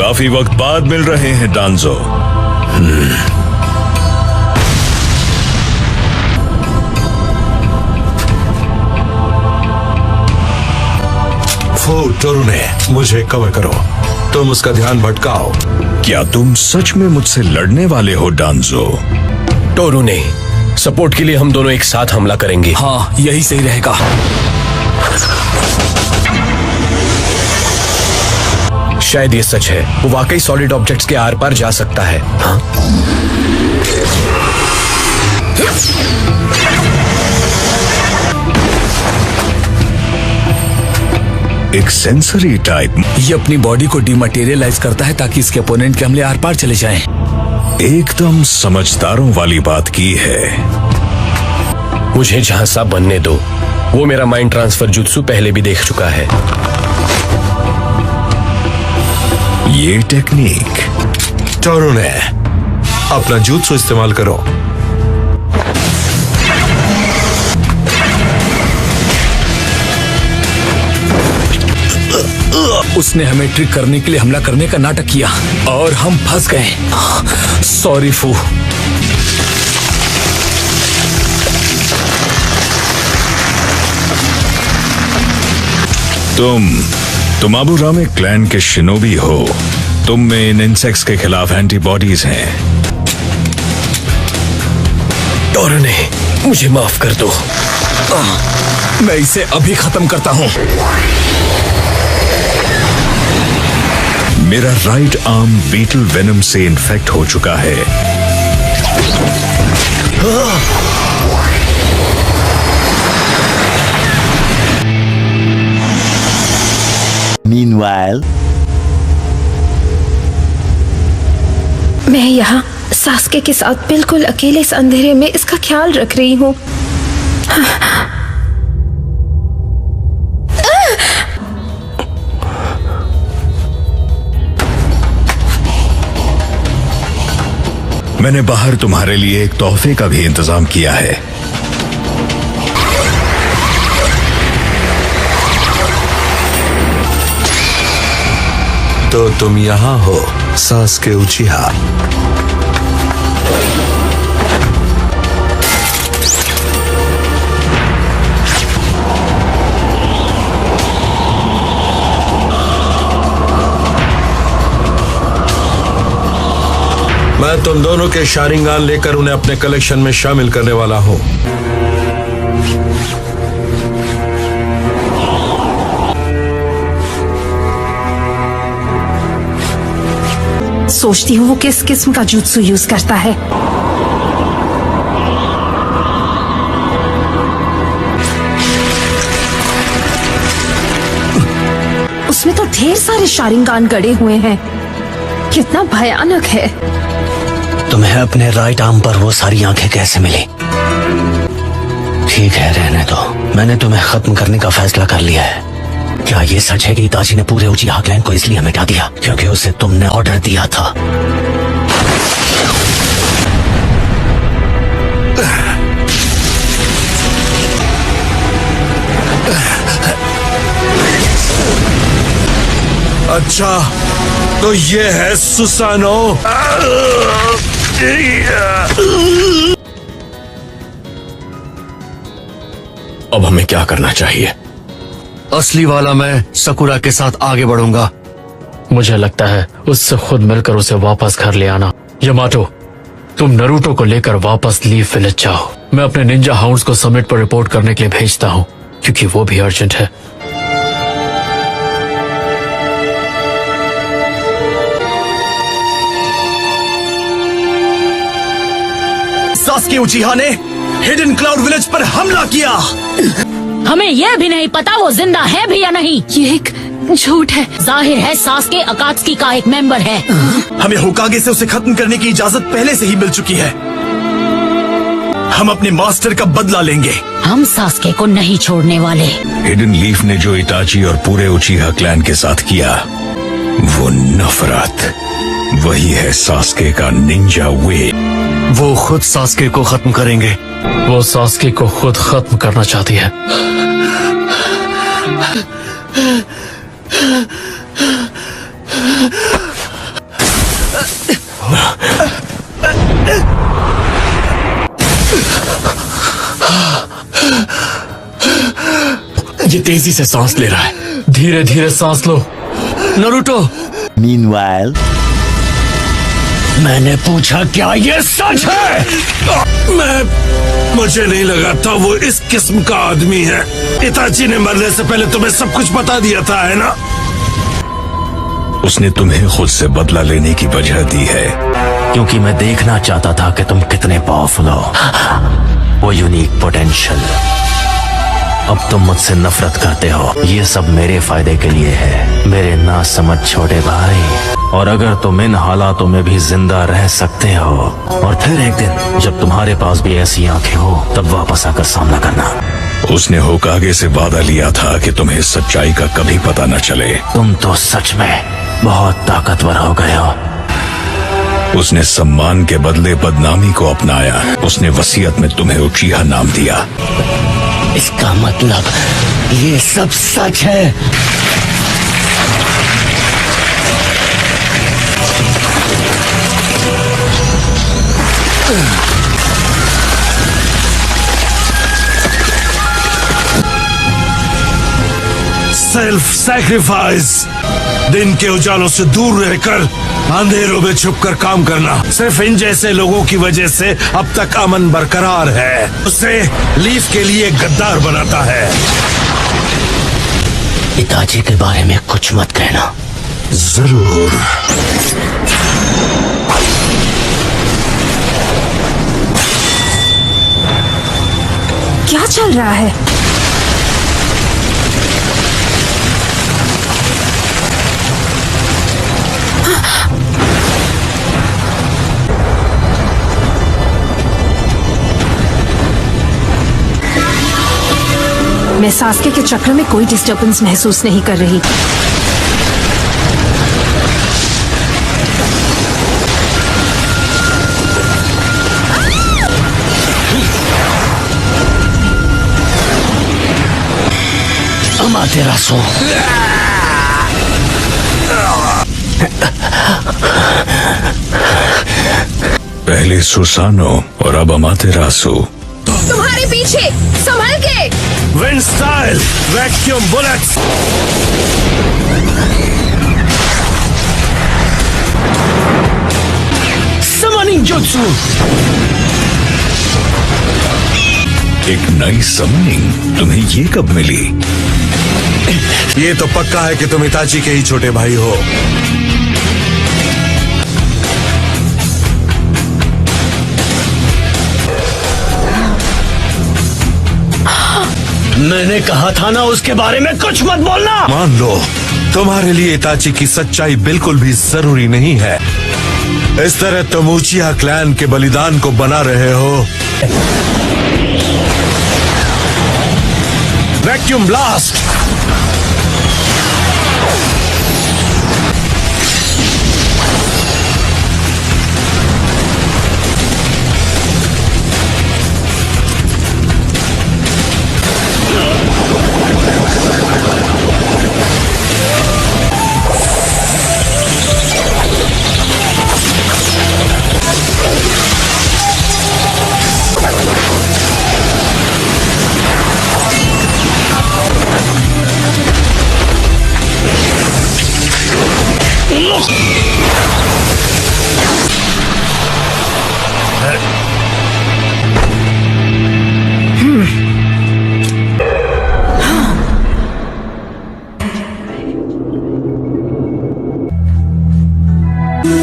काफी वक्त बाद मिल रहे हैं डांजो। टोरुने, मुझे कवर करो। तुम उसका ध्यान भटकाओ। क्या तुम सच में मुझसे लड़ने वाले हो डांजो? टोरुने, सपोर्ट के लिए हम दोनों एक साथ हमला करेंगे। हाँ, यही सही रहेगा। शायद ये सच है, वो वाकई सॉलिड ऑब्जेक्ट्स के आर पार जा सकता है। हाँ? एक सेंसरी टाइप। ये अपनी बॉडी को डिमटेरियलाइज करता है ताकि इसके अपोनेंट के हमले आर पार चले जाएं। एकदम समझदारों वाली बात की है। मुझे झांसा बनने दो। वो मेरा माइंड ट्रांसफर जुत्सु पहले भी देख चुका है। ये टेक्निक। टोरुने, अपना जुत्सु इस्तेमाल करो। उसने हमें ट्रिक करने के लिए हमला करने का नाटक किया और हम फंस गए। सॉरी फू। तुम आबुरामे क्लैन के शिनोबी हो। तुम में इन इंसेक्ट्स के खिलाफ एंटीबॉडीज हैं। टोरुने, मुझे माफ कर दो। मैं इसे अभी खत्म करता हूं। मेरा राइट आर्म बीटल वेनम से इन्फेक्ट हो चुका है। Meanwhile, मैं यहाँ सास्के के साथ बिल्कुल अकेले इस अंधेरे में इसका ख्याल रख रही हूँ। मैंने बाहर तुम्हारे लिए एक तोहफे का भी इंतजाम किया है। तो तुम यहाँ हो, सास्के उचिहा। मैं तुम दोनों के शारिंगान लेकर उन्हें अपने कलेक्शन में शामिल करने वाला हूं। सोचती हूँ वो किस किस्म का जुत्सु यूज करता है। उसमें तो ढेर सारे शारिंगान गड़े हुए हैं। कितना भयानक है। तुम्हें अपने राइट आर्म पर वो सारी आंखें कैसे मिली? ठीक है, रहने दो। मैंने तुम्हें खत्म करने का फैसला कर लिया है। क्या ये सच है कि इताची ने पूरे उचिहा क्लैन को इसलिए मिटा दिया क्योंकि उसे तुमने ऑर्डर दिया था? अच्छा, तो ये है सुसानो। अब हमें क्या करना चाहिए? असली वाला मैं सकुरा के साथ आगे बढ़ूंगा। मुझे लगता है उससे खुद मिलकर उसे वापस घर ले आना। यमाटो, तुम नरूटो को लेकर वापस लीफ विलेज जाओ। मैं अपने निंजा हाउंड्स को समिट पर रिपोर्ट करने के लिए भेजता हूँ क्योंकि वो भी अर्जेंट है। सास्के उचिहा ने हिडन क्लाउड विलेज पर हमला किया। हमें यह भी नहीं पता वो जिंदा है भी या नहीं। ये एक झूठ है। जाहिर है सास्के अकात्सुकी का एक मेंबर है। हमें होकागे से उसे खत्म करने की इजाजत पहले से ही मिल चुकी है। हम अपने मास्टर का बदला लेंगे। हम सास्के को नहीं छोड़ने वाले। हिडन लीफ ने जो इताची और पूरे उचिहा क्लैन के साथ किया, वो नफरत, वही है सास्के का निंजा वे। वो खुद सास्के को खत्म करेंगे। वो सास्के को खुद खत्म करना चाहती है। ये तेजी से सांस ले रहा है। धीरे धीरे सांस लो। नरूटो, मैंने पूछा क्या ये सच है? मुझे नहीं लगा था वो इस किस्म का आदमी है। इताची ने मरने से पहले तुम्हें सब कुछ बता दिया था, है ना? उसने तुम्हें खुद से बदला लेने की वजह दी है। क्योंकि मैं देखना चाहता था कि तुम कितने पावरफुल हो, वो यूनिक पोटेंशियल। अब तुम मुझसे नफरत करते हो, ये सब मेरे फायदे के लिए है, मेरे ना समझ छोटे भाई। और अगर तुम इन हालातों में भी जिंदा रह सकते हो, और फिर एक दिन जब तुम्हारे पास भी ऐसी आंखें हो, तब वापस आकर सामना करना। उसने होकागे से वादा लिया था कि तुम्हें सच्चाई का कभी पता न चले। तुम तो सच में बहुत ताकतवर हो गए हो। उसने सम्मान के बदले बदनामी को अपनाया। उसने वसीयत में तुम्हें उचीहा नाम दिया। इसका मतलब ये सब सच है। सेल्फ सैक्रिफाइस, दिन के उजालों से दूर रहकर अंधेरों में छुपकर काम करना सिर्फ इन जैसे लोगों की वजह से अब तक अमन बरकरार है। उसे लीफ के लिए गद्दार बनाता है। पिताजी के बारे में कुछ मत कहना। जरूर। क्या चल रहा है? मैं सास्के के चक्र में कोई डिस्टर्बेंस महसूस नहीं कर रही। अमातेरासु, पहले सुसानो और अब अमातेरासु। तुम्हारे पीछे, संभल के। Wind style vacuum bullets. Summoning jutsu. एक नई समनिंग तुम्हें ये कब मिली? ये तो पक्का है कि तुम इताची के ही छोटे भाई हो। मैंने कहा था ना उसके बारे में कुछ मत बोलना। मान लो तुम्हारे लिए इताची की सच्चाई बिल्कुल भी जरूरी नहीं है। इस तरह तुम उचिहा क्लैन के बलिदान को बना रहे हो। Vacuum blast.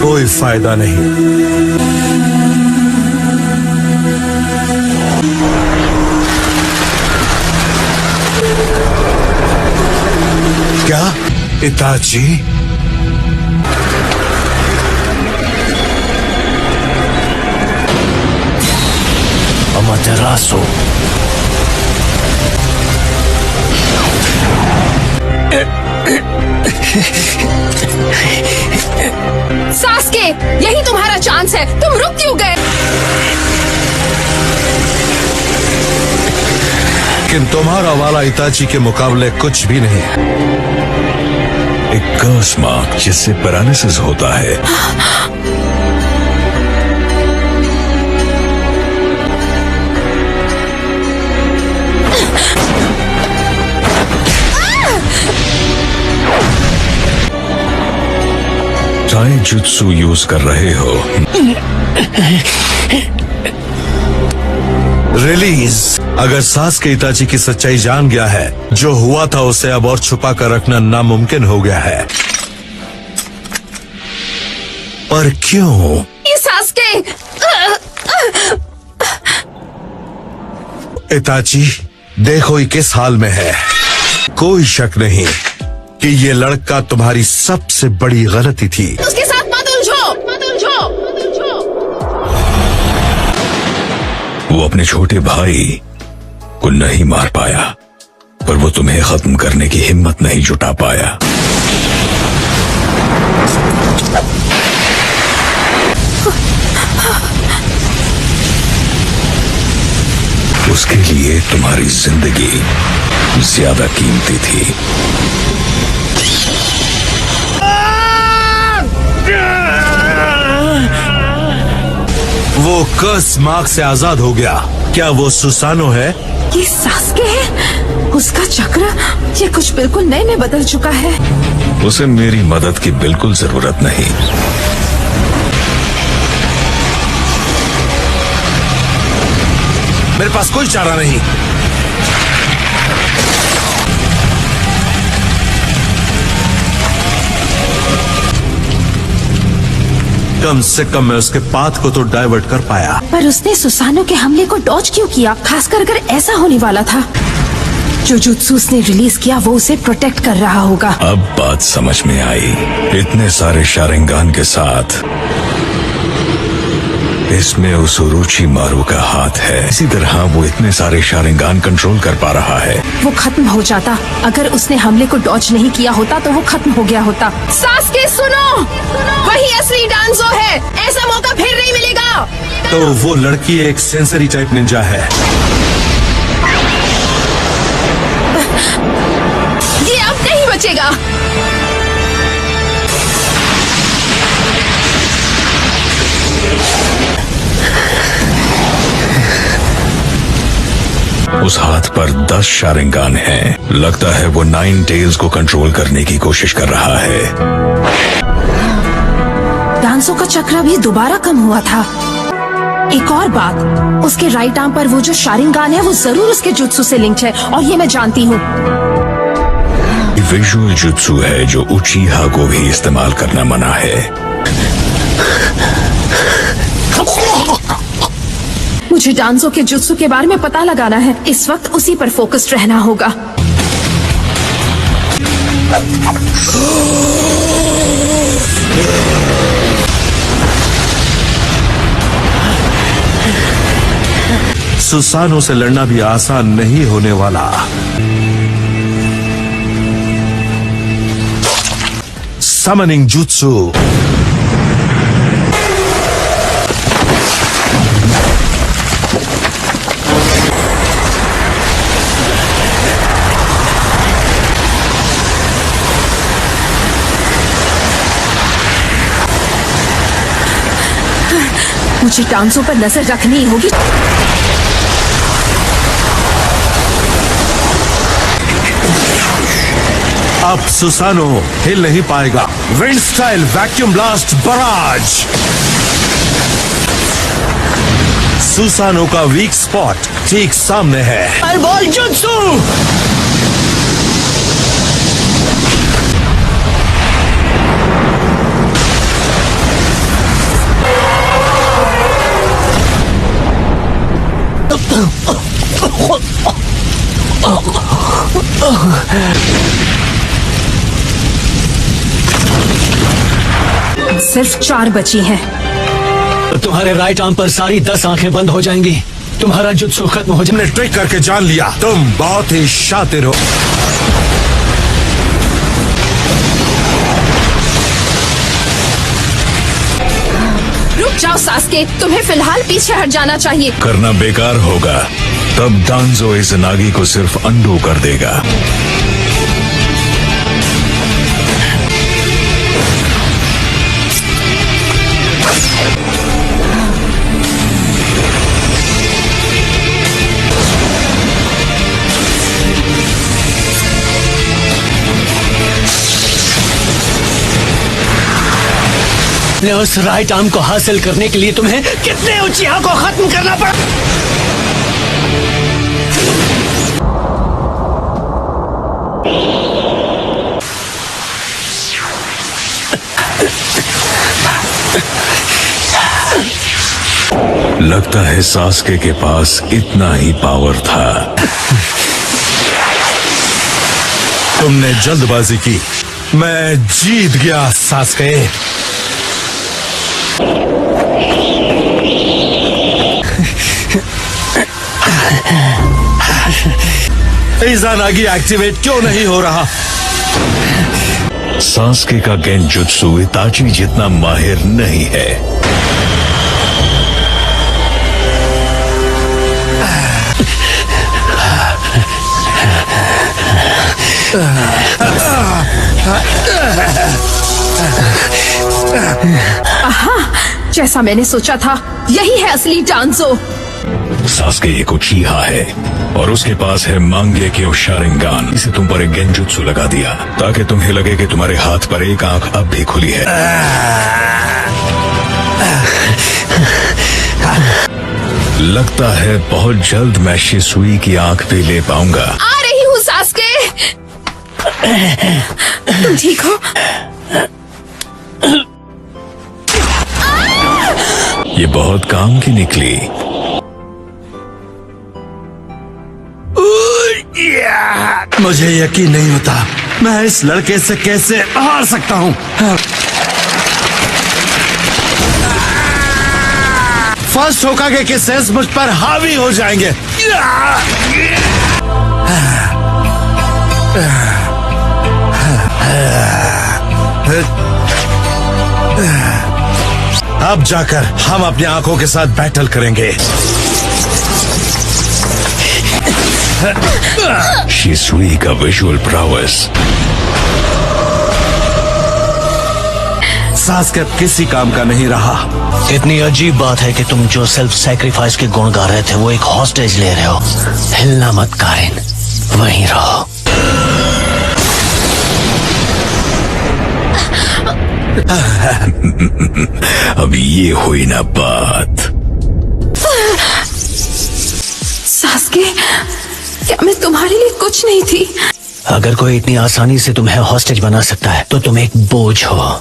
कोई फायदा नहीं। क्या इताची? अमातेरासु, सास्के, यही तुम्हारा चांस है। तुम रुक क्यों गए? लेकिन तुम्हारा वाला इताची के मुकाबले कुछ भी नहीं है। एक कर्स मार्क जिससे पैरालिसिस होता है। चाहे जुत्सु यूज कर रहे हो। रिलीज। अगर सास्के इताची की सच्चाई जान गया है, जो हुआ था उसे अब और छुपा कर रखना नामुमकिन हो गया है। पर क्यों? ये सास्के। इताची, देखो ये किस हाल में है। कोई शक नहीं कि ये लड़का तुम्हारी सबसे बड़ी गलती थी। उसके साथ मत उलझो, मत उलझो। वो अपने छोटे भाई को नहीं मार पाया, पर वो तुम्हें खत्म करने की हिम्मत नहीं जुटा पाया। उसके लिए तुम्हारी जिंदगी ज्यादा कीमती थी। वो कर्स मार्क से आजाद हो गया। क्या वो सुसानो है? ये सास्के है? उसका चक्र ये कुछ बिल्कुल नए में बदल चुका है। उसे मेरी मदद की बिल्कुल जरूरत नहीं। मेरे पास कोई चारा नहीं। कम से कम मैं उसके पाथ को तो डाइवर्ट कर पाया। पर उसने सुसानो के हमले को डॉज क्यों किया? खासकर अगर ऐसा होने वाला था, जो जुत्सु उसने रिलीज किया वो उसे प्रोटेक्ट कर रहा होगा। अब बात समझ में आई। इतने सारे शारिंगान के साथ इसमें उस उरुची मारू का हाथ है। इसी तरह वो इतने सारे शारिंगान कंट्रोल कर पा रहा है। वो खत्म हो जाता। अगर उसने हमले को डॉज नहीं किया होता तो वो खत्म हो गया होता। सास्के सुनो, वही असली डांजो है। ऐसा मौका फिर नहीं मिलेगा। तो वो लड़की एक सेंसरी टाइप निंजा है। ये अब नहीं बचेगा। उस हाथ पर 10 शारिंगान हैं। लगता है वो 9 टेल्स को कंट्रोल करने की कोशिश कर रहा है। डांसो का चक्र भी दोबारा कम हुआ था। एक और बात, उसके राइट आर्म पर वो जो शारिंगान है वो जरूर उसके जुत्सु से लिंक्ड है, और ये मैं जानती हूँ। विजुअल जुत्सु है जो उचीहा को भी इस्तेमाल करना मना है। मुझे डांसो के जुत्सु के बारे में पता लगाना है। इस वक्त उसी पर फोकस्ड रहना होगा। सुसानो से लड़ना भी आसान नहीं होने वाला। Summoning jutsu. मुझे डांसो पर नजर रखनी होगी। अब सुसानो हिल नहीं पाएगा। Wind style vacuum blast barrage. Susanoo का वीक स्पॉट ठीक सामने है। Fireball jutsu. सिर्फ 4 बची हैं। तुम्हारे राइट आर्म पर सारी 10 आंखें बंद हो जाएंगी। तुम्हारा जुत्सु खत्म हो जाए। तुमने ट्रिक करके जान लिया। तुम बहुत ही शातिर हो। रुक जाओ सास्के, तुम्हें फिलहाल पीछे हट जाना चाहिए। करना बेकार होगा। तब डांजो इस नागी को सिर्फ अंडू कर देगा। अपने उस राइट आर्म को हासिल करने के लिए तुम्हें कितने उचिहा को खत्म करना पड़ा। लगता है सास्के के पास इतना ही पावर था। तुमने जल्दबाजी की, मैं जीत गया सास्के। इज़ानागी एक्टिवेट क्यों नहीं हो रहा? सास्के का गेंजुत्सु इताची जितना माहिर नहीं है। जैसा मैंने सोचा था, यही है असली डांजो। सास्के एक उचीहा है और उसके पास है मांगेक्यो शारिंगान। इसे तुम पर एक गेंजुत्सु लगा दिया ताकि तुम्हें लगे कि तुम्हारे हाथ पर एक आंख अब भी खुली है। लगता है बहुत जल्द मैं शिसुई की आंख भी ले पाऊंगा। आ रही हूँ सास्के। तुम ठीक हो? ये बहुत काम की निकली। मुझे यकीन नहीं होता मैं इस लड़के से कैसे हार सकता हूँ। फर्स्ट होकागे के सेंस मुझ पर हावी हो जाएंगे। अब जाकर हम अपनी आंखों के साथ बैटल करेंगे। शिसुई का विजुअल prowess। सास्के अब किसी काम का नहीं रहा। इतनी अजीब बात है कि तुम जो सेल्फ सैक्रिफाइस के गुण गा रहे थे वो एक हॉस्टेज ले रहे हो। हिलना मत कारिन, वहीं रहो। अब ये हुई ना बात। सास्के, क्या मैं तुम्हारे लिए कुछ नहीं थी? अगर कोई इतनी आसानी से तुम्हें हॉस्टेज बना सकता है तो तुम एक बोझ हो।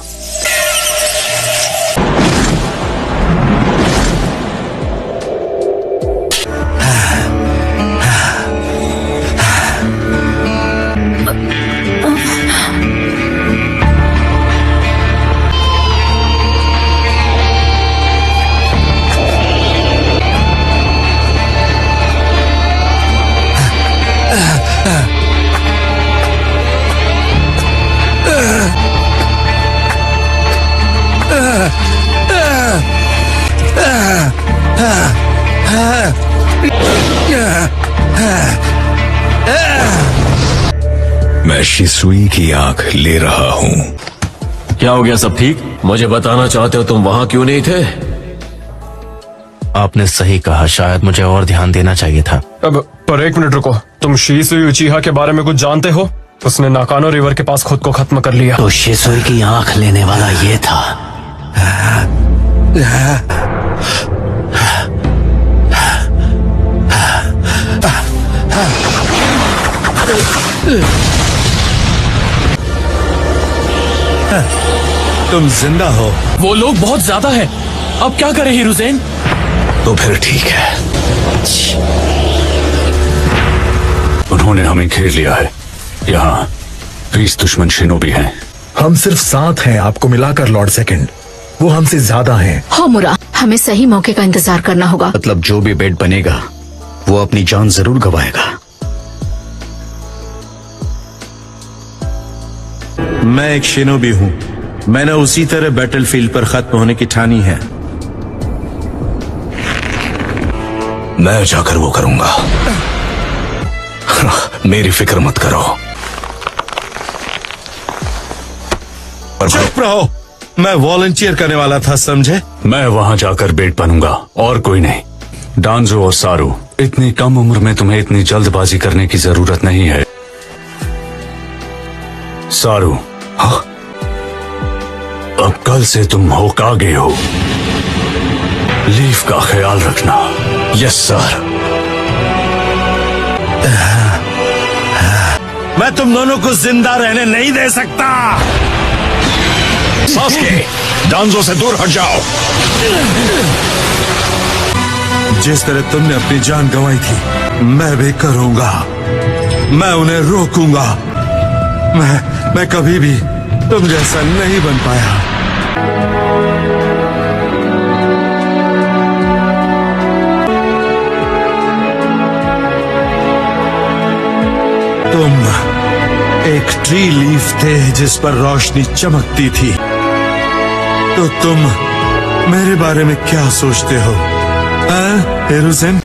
मैं शिसुई की आंख ले रहा हूँ। क्या हो गया, सब ठीक? मुझे बताना चाहते हो तुम वहां क्यों नहीं थे? आपने सही कहा, शायद मुझे और ध्यान देना चाहिए था। अब पर एक मिनट रुको, तुम शिसुई उचिहा के बारे में कुछ जानते हो? उसने नाकानो रिवर के पास खुद को खत्म कर लिया। तो शिसुई की आंख लेने वाला ये था। तुम जिंदा हो? वो लोग बहुत ज्यादा हैं। अब क्या करें हीरोजेन? तो फिर ठीक है, उन्होंने हमें घेर लिया है। यहाँ 20 दुश्मन शिनोबी हैं। हम सिर्फ 7 हैं, आपको मिलाकर लॉर्ड सेकंड। वो हमसे ज्यादा हैं। होमुरा, हमें सही मौके का इंतजार करना होगा। मतलब जो भी बेड बनेगा वो अपनी जान जरूर गवाएगा। मैं एक शिनोबी हूँ। मैंने उसी तरह बैटलफील्ड पर खत्म होने की ठानी है। मैं जाकर वो करूंगा। मेरी फिक्र मत करो। चुप रहो, मैं वॉलंटियर करने वाला था, समझे? मैं वहां जाकर बेट बनूंगा और कोई नहीं। डांजो और सारू, इतनी कम उम्र में तुम्हें इतनी जल्दबाजी करने की जरूरत नहीं है। सारू, अब कल से तुम होकागे हो। लीफ का ख्याल रखना। Yes sir. मैं तुम दोनों को जिंदा रहने नहीं दे सकता। सास्के, डांजो से दूर हट जाओ। जिस तरह तुमने अपनी जान गंवाई थी, मैं भी करूंगा। मैं उन्हें रोकूंगा। मैं कभी भी तुम जैसा नहीं बन पाया। तुम एक ट्री लीफ थे जिस पर रोशनी चमकती थी। तो तुम मेरे बारे में क्या सोचते हो, हिरुzen?